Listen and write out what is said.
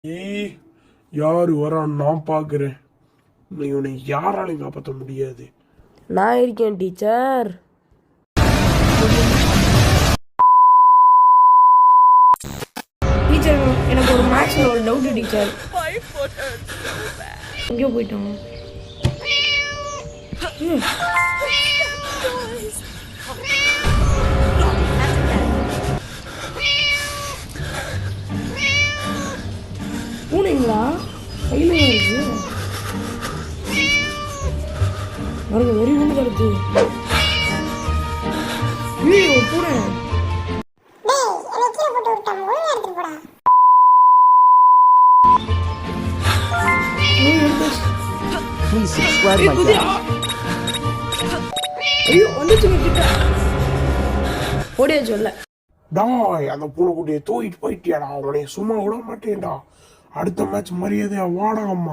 ஏய், யாரு வரான்னு நான் பார்க்குறேன். இவனை யாராலையும் காப்பாற்ற முடியாது. நான் இருக்கேன் டீச்சர். டீச்சர் எனக்கு ஒரு மேட்ச்ல ஒரு டவுட் டீச்சர். எங்கேயோ போயிட்டோம். பூனைங்களா கையில இருக்கு பாருங்க, வெறி ஒன்று கிடக்கு. ஐயோ பூனை. ஐயோ வந்துச்சு கிட்ட ஓடியா சொல்ல. டாய், அந்த பூனைக்குட்டியை தூக்கிட்டு போயிட்டியாடா. அவனை சும்மா விட மாட்டேன்டா. அடுத்த மேட்ச் மரியாதையா வாடா அம்மா.